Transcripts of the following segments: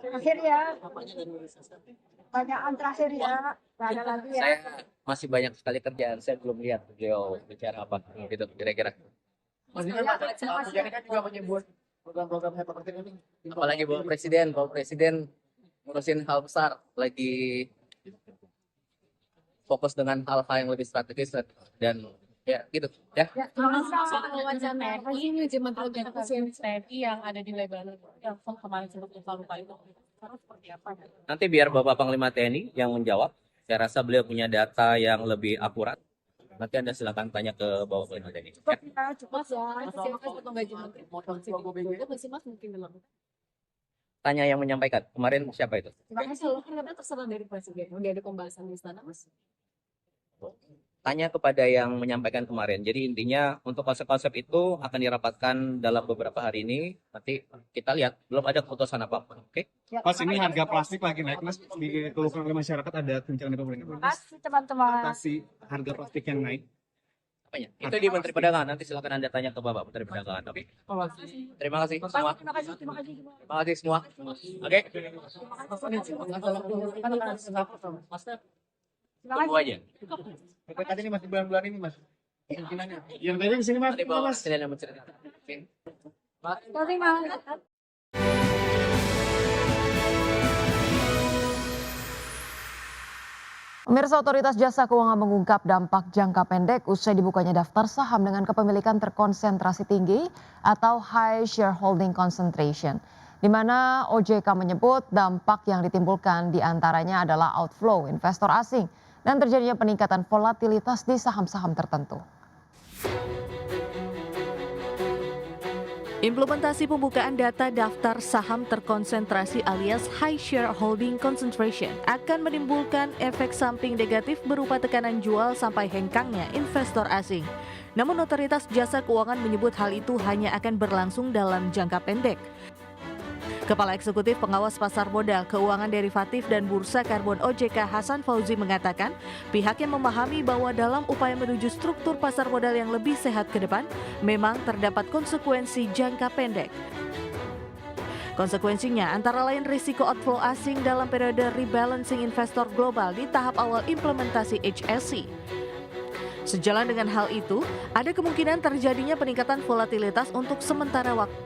Terakhir ya, pertanyaan terakhir ya, nggak ada lagi ya. Saya masih banyak sekali kerjaan, saya belum lihat beliau bicara apa gitu kira-kira. Jadi kan juga menyebut program-program Bapak Presiden ini. Apalagi Bapak Presiden ngurusin hal besar, lagi fokus dengan hal-hal yang lebih strategis dan ya gitu ya. Wawancara ini cuma program TNI yang ada di Lebanon yang kemarin sempat lupa itu sekarang seperti apa? Nanti biar Bapak Panglima TNI yang menjawab. Saya rasa beliau punya data yang lebih akurat. Nanti Anda silakan tanya ke Bapak Panglima TNI. cukup ya, cukup ya. Masih potong gaji menteri itu masih mas mungkin dalam Tanya yang menyampaikan. Kemarin siapa itu? Terima kasih. kalau karena terserah dari presiden udah ada pembahasan di istana mas. Tanya kepada yang menyampaikan kemarin. Jadi intinya untuk konsep-konsep itu akan dirapatkan dalam beberapa hari ini. Nanti kita lihat, belum ada keputusan apa-apa. Oke? Ya, Mas, ini harga plastik lagi naik, Mas. Dikeluhkan oleh masyarakat, ada tunjangan dari pemerintah. terima kasih teman-teman. Atasi harga plastik yang naik. Apanya? Itu di Menteri Perdagangan. Nanti silakan Anda tanya ke Bapak Menteri Perdagangan. Oke? Terima kasih semua. Terima kasih, terima kasih. Terima kasih semua. Oke? Tunggu aja. PPKT ini masih bulan-bulan ini, Mas. Kemungkinannya. Yang tadi di sini, Mas. Nanti Bapak Mas. Presiden yang menceritakan. Oke? Terima kasih. Pemirsa, Otoritas Jasa Keuangan mengungkap dampak jangka pendek usai dibukanya daftar saham dengan kepemilikan terkonsentrasi tinggi atau High Shareholding Concentration, di mana OJK menyebut dampak yang ditimbulkan diantaranya adalah outflow investor asing dan terjadinya peningkatan volatilitas di saham-saham tertentu. Implementasi pembukaan data daftar saham terkonsentrasi alias High Shareholding Concentration akan menimbulkan efek samping negatif berupa tekanan jual sampai hengkangnya investor asing. Namun Otoritas Jasa Keuangan menyebut hal itu hanya akan berlangsung dalam jangka pendek. Kepala Eksekutif Pengawas Pasar Modal, Keuangan Derivatif dan Bursa Karbon OJK Hasan Fauzi mengatakan, pihaknya memahami bahwa dalam upaya menuju struktur pasar modal yang lebih sehat ke depan, memang terdapat konsekuensi jangka pendek. Konsekuensinya antara lain risiko outflow asing dalam periode rebalancing investor global di tahap awal implementasi HSC. Sejalan dengan hal itu, ada kemungkinan terjadinya peningkatan volatilitas untuk sementara waktu.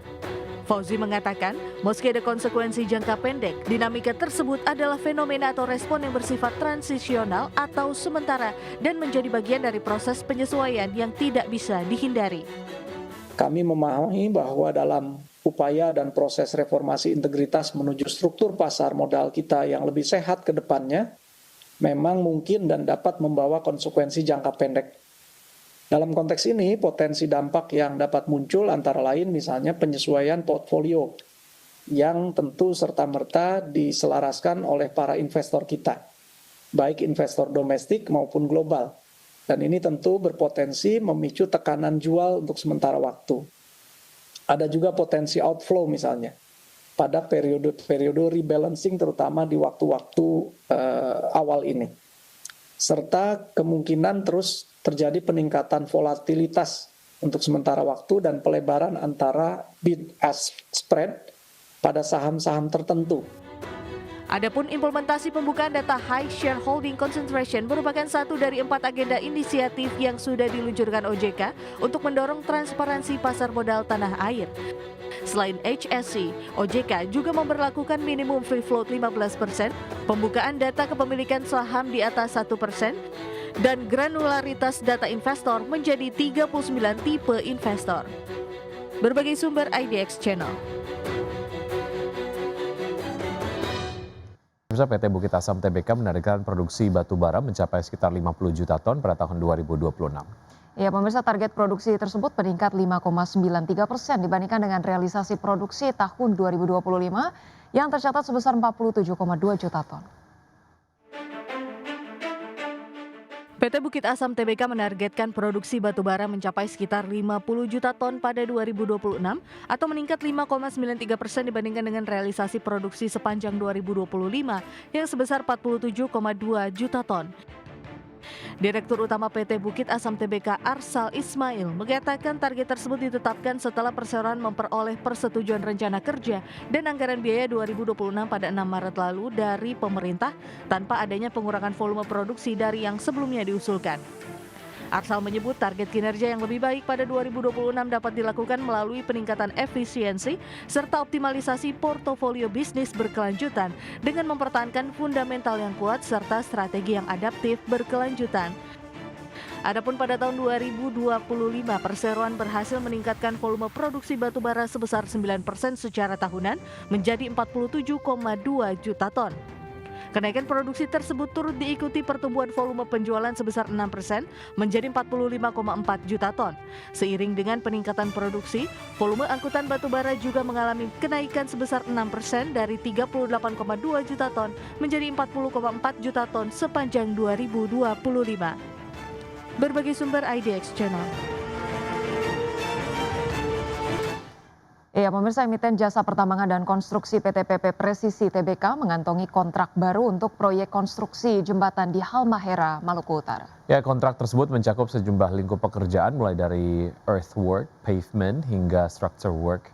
Fauzi mengatakan, meski ada konsekuensi jangka pendek, dinamika tersebut adalah fenomena atau respon yang bersifat transisional atau sementara dan menjadi bagian dari proses penyesuaian yang tidak bisa dihindari. Kami memahami bahwa dalam upaya dan proses reformasi integritas menuju struktur pasar modal kita yang lebih sehat ke depannya, memang mungkin dan dapat membawa konsekuensi jangka pendek. Dalam konteks ini, potensi dampak yang dapat muncul antara lain misalnya penyesuaian portfolio yang tentu serta-merta diselaraskan oleh para investor kita, baik investor domestik maupun global. Dan ini tentu berpotensi memicu tekanan jual untuk sementara waktu. Ada juga potensi outflow misalnya pada periode rebalancing terutama di waktu-waktu awal ini. Serta kemungkinan terus terjadi peningkatan volatilitas untuk sementara waktu dan pelebaran antara bid-ask spread pada saham-saham tertentu. Adapun implementasi pembukaan data High Shareholding Concentration merupakan satu dari 4 agenda inisiatif yang sudah diluncurkan OJK untuk mendorong transparansi pasar modal tanah air. Selain HSC, OJK juga memberlakukan minimum free float 15%, pembukaan data kepemilikan saham di atas 1%, dan granularitas data investor menjadi 39 tipe investor. Berbagai sumber IDX Channel. PT Bukit Asam Tbk menargetkan produksi batu bara mencapai sekitar 50 juta ton pada tahun 2026. Ya, pemirsa, target produksi tersebut meningkat 5,93% dibandingkan dengan realisasi produksi tahun 2025 yang tercatat sebesar 47,2 juta ton. PT Bukit Asam Tbk menargetkan produksi batubara mencapai sekitar 50 juta ton pada 2026 atau meningkat 5,93% dibandingkan dengan realisasi produksi sepanjang 2025 yang sebesar 47,2 juta ton. Direktur Utama PT Bukit Asam Tbk Arsal Ismail mengatakan target tersebut ditetapkan setelah perseroan memperoleh persetujuan rencana kerja dan anggaran biaya 2026 pada 6 Maret lalu dari pemerintah tanpa adanya pengurangan volume produksi dari yang sebelumnya diusulkan. Arsal menyebut target kinerja yang lebih baik pada 2026 dapat dilakukan melalui peningkatan efisiensi serta optimalisasi portofolio bisnis berkelanjutan dengan mempertahankan fundamental yang kuat serta strategi yang adaptif berkelanjutan. Adapun pada tahun 2025, perseroan berhasil meningkatkan volume produksi batubara sebesar 9% secara tahunan menjadi 47,2 juta ton. Kenaikan produksi tersebut turut diikuti pertumbuhan volume penjualan sebesar 6% menjadi 45,4 juta ton. Seiring dengan peningkatan produksi, volume angkutan batubara juga mengalami kenaikan sebesar 6% dari 38,2 juta ton menjadi 40,4 juta ton sepanjang 2025. Berbagai sumber IDX Channel. Ya, pemirsa, emiten jasa pertambangan dan konstruksi PT PP Presisi Tbk mengantongi kontrak baru untuk proyek konstruksi jembatan di Halmahera, Maluku Utara. Ya, kontrak tersebut mencakup sejumlah lingkup pekerjaan mulai dari earthwork, pavement, hingga structure work.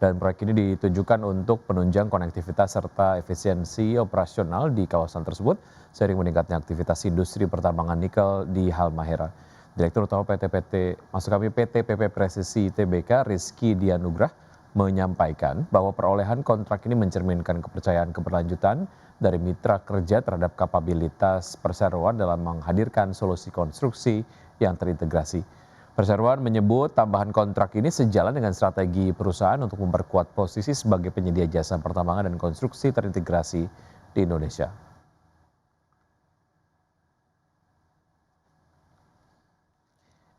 Dan proyek ini ditujukan untuk penunjang konektivitas serta efisiensi operasional di kawasan tersebut seiring meningkatnya aktivitas industri pertambangan nikel di Halmahera. Direktur Utama PT PP Presisi Tbk Rizky Dianugrah menyampaikan bahwa perolehan kontrak ini mencerminkan kepercayaan keberlanjutan dari mitra kerja terhadap kapabilitas perseroan dalam menghadirkan solusi konstruksi yang terintegrasi. Perseroan menyebut tambahan kontrak ini sejalan dengan strategi perusahaan untuk memperkuat posisi sebagai penyedia jasa pertambangan dan konstruksi terintegrasi di Indonesia.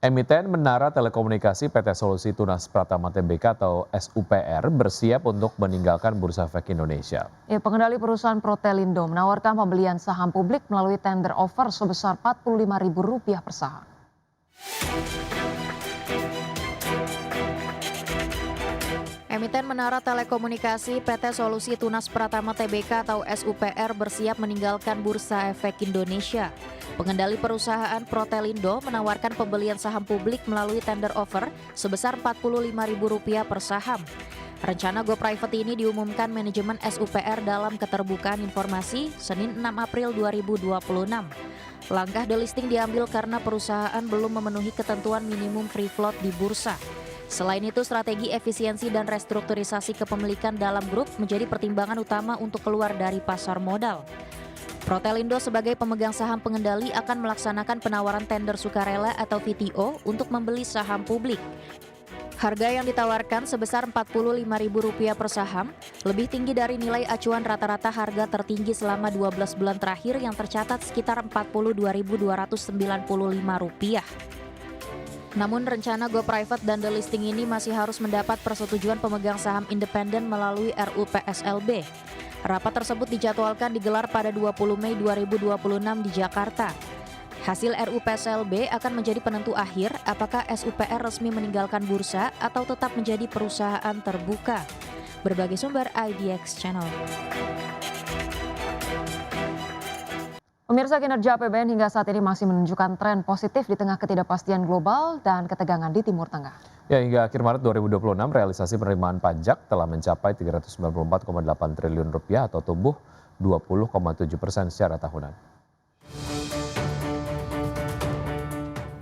Emiten Menara Telekomunikasi PT Solusi Tunas Pratama Tbk atau SUPR bersiap untuk meninggalkan Bursa Efek Indonesia. Ya, pengendali perusahaan Protelindo menawarkan pembelian saham publik melalui tender offer sebesar Rp45.000 per saham. Emiten Menara Telekomunikasi PT Solusi Tunas Pratama Tbk atau SUPR bersiap meninggalkan Bursa Efek Indonesia. Pengendali perusahaan Protelindo menawarkan pembelian saham publik melalui tender offer sebesar Rp45.000 per saham. Rencana Go Private ini diumumkan manajemen SUPR dalam keterbukaan informasi Senin 6 April 2026. Langkah delisting diambil karena perusahaan belum memenuhi ketentuan minimum free float di bursa. Selain itu, strategi efisiensi dan restrukturisasi kepemilikan dalam grup menjadi pertimbangan utama untuk keluar dari pasar modal. Protelindo sebagai pemegang saham pengendali akan melaksanakan penawaran tender sukarela atau VTO untuk membeli saham publik. Harga yang ditawarkan sebesar Rp45.000 per saham, lebih tinggi dari nilai acuan rata-rata harga tertinggi selama 12 bulan terakhir yang tercatat sekitar Rp42.295. Namun rencana Go Private dan delisting ini masih harus mendapat persetujuan pemegang saham independen melalui RUU PSLB. Rapat tersebut dijadwalkan digelar pada 20 Mei 2026 di Jakarta. Hasil RUU PSLB akan menjadi penentu akhir apakah SUPR resmi meninggalkan bursa atau tetap menjadi perusahaan terbuka. Berbagai sumber IDX Channel. Pemirsa, kinerja APBN hingga saat ini masih menunjukkan tren positif di tengah ketidakpastian global dan ketegangan di Timur Tengah. Ya, hingga akhir Maret 2026 realisasi penerimaan pajak telah mencapai Rp394,8 triliun atau tumbuh 20,7% secara tahunan.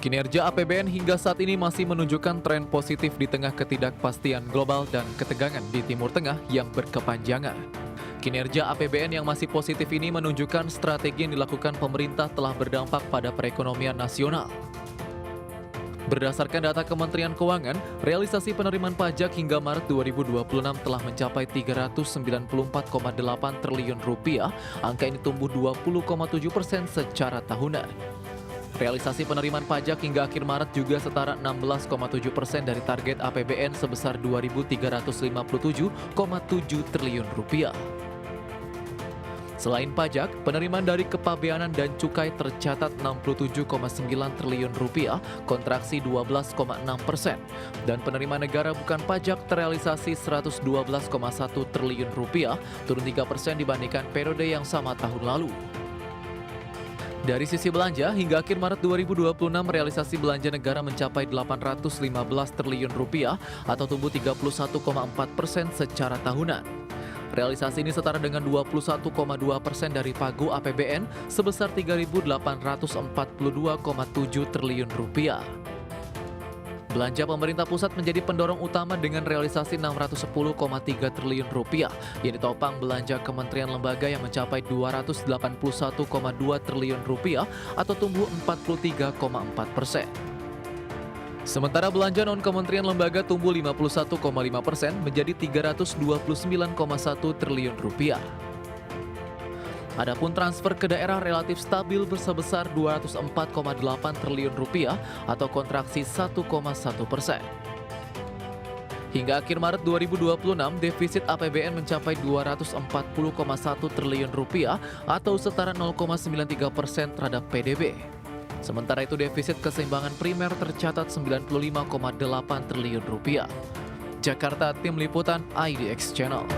Kinerja APBN hingga saat ini masih menunjukkan tren positif di tengah ketidakpastian global dan ketegangan di Timur Tengah yang berkepanjangan. Kinerja APBN yang masih positif ini menunjukkan strategi yang dilakukan pemerintah telah berdampak pada perekonomian nasional. Berdasarkan data Kementerian Keuangan, realisasi penerimaan pajak hingga Maret 2026 telah mencapai Rp394,8 triliun. Angka ini tumbuh 20,7% secara tahunan. Realisasi penerimaan pajak hingga akhir Maret juga setara 16,7% dari target APBN sebesar Rp2.357,7 triliun. Selain pajak, penerimaan dari kepabeanan dan cukai tercatat Rp67,9 triliun, kontraksi 12,6%, dan penerimaan negara bukan pajak terrealisasi Rp112,1 triliun, turun 3% dibandingkan periode yang sama tahun lalu. Dari sisi belanja, hingga akhir Maret 2026 realisasi belanja negara mencapai 815 triliun rupiah atau tumbuh 31,4% secara tahunan. Realisasi ini setara dengan 21,2% dari pagu APBN sebesar 3.842,7 triliun rupiah. Belanja pemerintah pusat menjadi pendorong utama dengan realisasi 610,3 triliun rupiah yang ditopang belanja kementerian lembaga yang mencapai 281,2 triliun rupiah atau tumbuh 43,4%. Sementara belanja non-kementerian lembaga tumbuh 51,5% menjadi 329,1 triliun rupiah. Adapun transfer ke daerah relatif stabil bersebesar 204,8 triliun rupiah atau kontraksi 1,1%. Hingga akhir Maret 2026, defisit APBN mencapai 240,1 triliun rupiah atau setara 0,93% terhadap PDB. Sementara itu defisit keseimbangan primer tercatat 95,8 triliun rupiah. Jakarta, Tim Liputan IDX Channel.